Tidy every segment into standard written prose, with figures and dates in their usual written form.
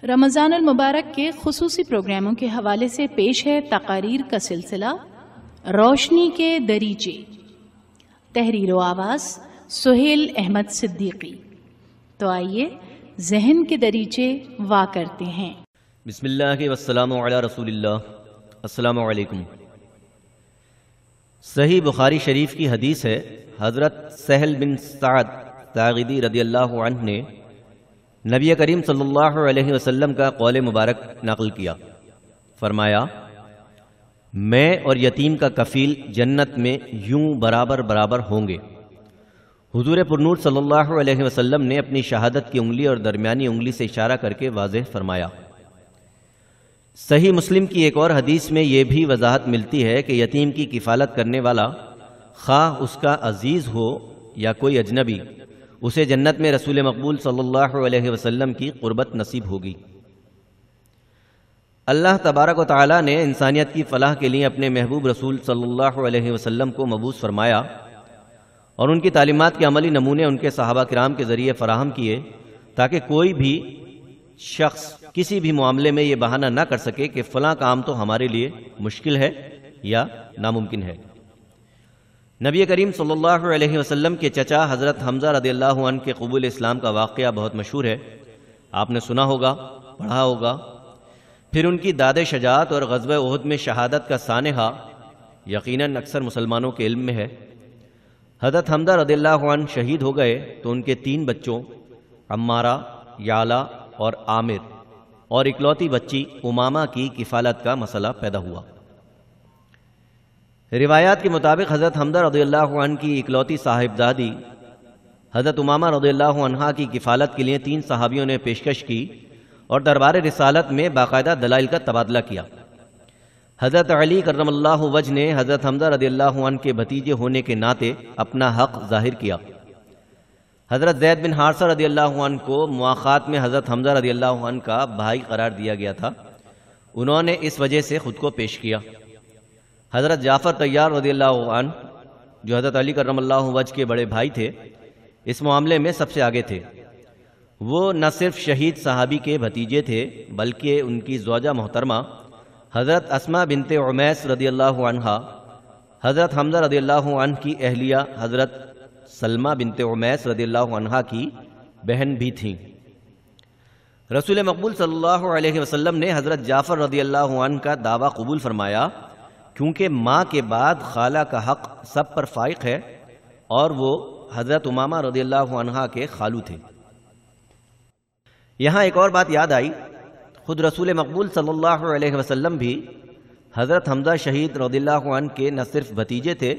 رمضان المبارک کے خصوصی پروگراموں کے حوالے سے پیش ہے تقاریر کا سلسلہ روشنی کے دریچے، تحریر و آواز سہیل احمد صدیقی۔ تو آئیے ذہن کے دریچے وا کرتے ہیں۔ بسم اللہ والسلام علی رسول اللہ۔ السلام علیکم۔ صحیح بخاری شریف کی حدیث ہے، حضرت سہل بن سعد ساغدی رضی اللہ عنہ نے نبی کریم صلی اللہ علیہ وسلم کا قول مبارک نقل کیا۔ فرمایا، میں اور یتیم کا کفیل جنت میں یوں برابر برابر ہوں گے۔ حضور پرنور صلی اللہ علیہ وسلم نے اپنی شہادت کی انگلی اور درمیانی انگلی سے اشارہ کر کے واضح فرمایا۔ صحیح مسلم کی ایک اور حدیث میں یہ بھی وضاحت ملتی ہے کہ یتیم کی کفالت کرنے والا، خواہ اس کا عزیز ہو یا کوئی اجنبی، اسے جنت میں رسول مقبول صلی اللہ علیہ وسلم کی قربت نصیب ہوگی۔ اللہ تبارک و تعالی نے انسانیت کی فلاح کے لیے اپنے محبوب رسول صلی اللہ علیہ وسلم کو مبعوث فرمایا اور ان کی تعلیمات کے عملی نمونے ان کے صحابہ کرام کے ذریعے فراہم کیے، تاکہ کوئی بھی شخص کسی بھی معاملے میں یہ بہانہ نہ کر سکے کہ فلاں کام تو ہمارے لیے مشکل ہے یا ناممکن ہے۔ نبی کریم صلی اللہ علیہ وسلم کے چچا حضرت حمزہ رضی اللہ عنہ کے قبول اسلام کا واقعہ بہت مشہور ہے، آپ نے سنا ہوگا، پڑھا ہوگا۔ پھر ان کی داد شجاعت اور غزوہ احد میں شہادت کا سانحہ یقیناً اکثر مسلمانوں کے علم میں ہے۔ حضرت حمزہ رضی اللہ عنہ شہید ہو گئے تو ان کے 3 بچوں عمارہ، یعلا اور عامر اور اکلوتی بچی امامہ کی کفالت کا مسئلہ پیدا ہوا۔ روایات کے مطابق حضرت حمزہ رضی اللہ عنہ کی اکلوتی صاحبزادی حضرت امامہ رضی اللہ عنہا کی کفالت کے لیے 3 صحابیوں نے پیشکش کی اور دربار رسالت میں باقاعدہ دلائل کا تبادلہ کیا۔ حضرت علی کرم اللہ وجہ نے حضرت حمزہ رضی اللہ عنہ کے بھتیجے ہونے کے ناطے اپنا حق ظاہر کیا۔ حضرت زید بن حارثہ رضی اللہ عنہ کو مواخات میں حضرت حمزہ رضی اللہ عنہ کا بھائی قرار دیا گیا تھا، انہوں نے اس وجہ سے خود کو پیش کیا۔ حضرت جعفر طیار رضی اللہ عنہ جو حضرت علی کرم اللہ وجہ کے بڑے بھائی تھے، اس معاملے میں سب سے آگے تھے۔ وہ نہ صرف شہید صحابی کے بھتیجے تھے بلکہ ان کی زوجہ محترمہ حضرت اسماء بنت عمیس رضی اللہ عنہا، حضرت حمزہ رضی اللہ عنہ کی اہلیہ حضرت سلمہ بنت عمیس رضی اللہ عنہا کی بہن بھی تھیں۔ رسول مقبول صلی اللہ علیہ وسلم نے حضرت جعفر رضی اللہ عنہ کا دعویٰ قبول فرمایا، کیونکہ ماں کے بعد خالہ کا حق سب پر فائق ہے، اور وہ حضرت امامہ رضی اللہ عنہا کے خالو تھے۔ یہاں ایک اور بات یاد آئی، خود رسول مقبول صلی اللہ علیہ وسلم بھی حضرت حمزہ شہید رضی اللہ عنہ کے نہ صرف بھتیجے تھے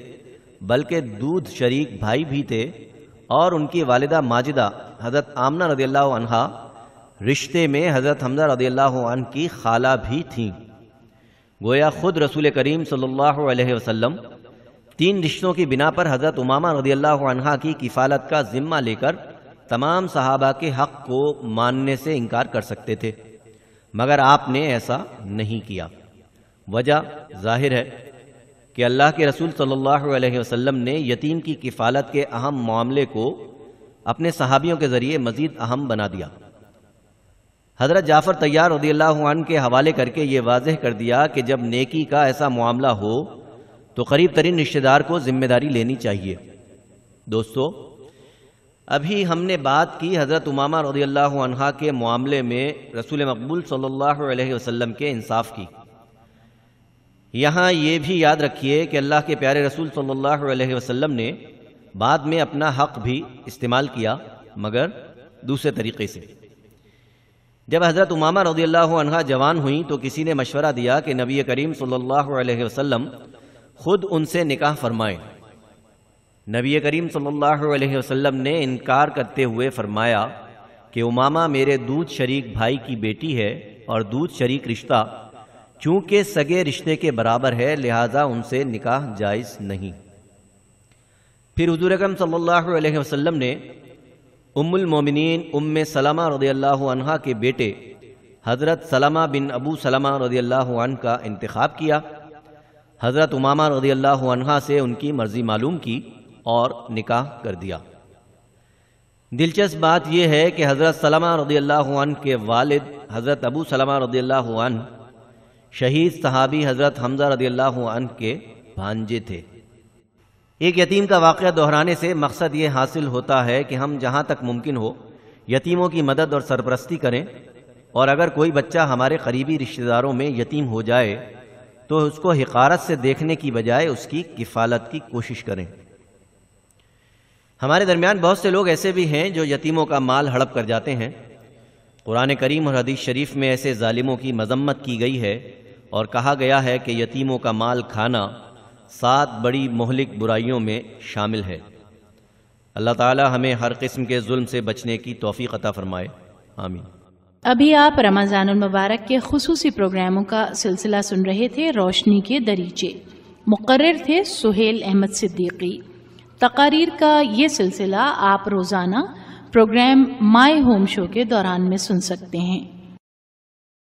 بلکہ دودھ شریک بھائی بھی تھے، اور ان کی والدہ ماجدہ حضرت آمنہ رضی اللہ عنہا رشتے میں حضرت حمزہ رضی اللہ عنہ کی خالہ بھی تھیں۔ گویا خود رسول کریم صلی اللہ علیہ وسلم 3 رشتوں کی بنا پر حضرت امامہ رضی اللہ عنہا کی کفالت کا ذمہ لے کر تمام صحابہ کے حق کو ماننے سے انکار کر سکتے تھے، مگر آپ نے ایسا نہیں کیا۔ وجہ ظاہر ہے کہ اللہ کے رسول صلی اللہ علیہ وسلم نے یتیم کی کفالت کے اہم معاملے کو اپنے صحابیوں کے ذریعے مزید اہم بنا دیا۔ حضرت جعفر طیار رضی اللہ عنہ کے حوالے کر کے یہ واضح کر دیا کہ جب نیکی کا ایسا معاملہ ہو تو قریب ترین رشتہ دار کو ذمہ داری لینی چاہیے۔ دوستو، ابھی ہم نے بات کی حضرت امامہ رضی اللہ عنہا کے معاملے میں رسول مقبول صلی اللہ علیہ وسلم کے انصاف کی۔ یہاں یہ بھی یاد رکھیے کہ اللہ کے پیارے رسول صلی اللہ علیہ وسلم نے بعد میں اپنا حق بھی استعمال کیا، مگر دوسرے طریقے سے۔ جب حضرت امامہ رضی اللہ عنہا جوان ہوئیں تو کسی نے مشورہ دیا کہ نبی کریم صلی اللہ علیہ وسلم خود ان سے نکاح فرمائیں۔ نبی کریم صلی اللہ علیہ وسلم نے انکار کرتے ہوئے فرمایا کہ امامہ میرے دودھ شریک بھائی کی بیٹی ہے، اور دودھ شریک رشتہ چونکہ سگے رشتے کے برابر ہے، لہذا ان سے نکاح جائز نہیں۔ پھر حضور اکرم صلی اللہ علیہ وسلم نے ام المومنین ام سلمہ رضی اللہ عنہا کے بیٹے حضرت سلمہ بن ابو سلمہ رضی اللہ عنہ کا انتخاب کیا۔ حضرت امامہ رضی اللہ عنہا سے ان کی مرضی معلوم کی اور نکاح کر دیا۔ دلچسپ بات یہ ہے کہ حضرت سلمہ رضی اللہ عنہ کے والد حضرت ابو سلمہ رضی اللہ عنہ شہید صحابی حضرت حمزہ رضی اللہ عنہ کے بھانجے تھے۔ ایک یتیم کا واقعہ دہرانے سے مقصد یہ حاصل ہوتا ہے کہ ہم جہاں تک ممکن ہو یتیموں کی مدد اور سرپرستی کریں، اور اگر کوئی بچہ ہمارے قریبی رشتہ داروں میں یتیم ہو جائے تو اس کو حقارت سے دیکھنے کی بجائے اس کی کفالت کی کوشش کریں۔ ہمارے درمیان بہت سے لوگ ایسے بھی ہیں جو یتیموں کا مال ہڑپ کر جاتے ہیں۔ قرآن کریم اور حدیث شریف میں ایسے ظالموں کی مذمت کی گئی ہے اور کہا گیا ہے کہ یتیموں کا مال کھانا 7 بڑی مہلک برائیوں میں شامل ہے۔ اللہ تعالی ہمیں ہر قسم کے ظلم سے بچنے کی توفیق عطا فرمائے، آمین۔ ابھی آپ رمضان المبارک کے خصوصی پروگراموں کا سلسلہ سن رہے تھے، روشنی کے دریچے۔ مقرر تھے سہیل احمد صدیقی۔ تقاریر کا یہ سلسلہ آپ روزانہ پروگرام مائی ہوم شو کے دوران میں سن سکتے ہیں۔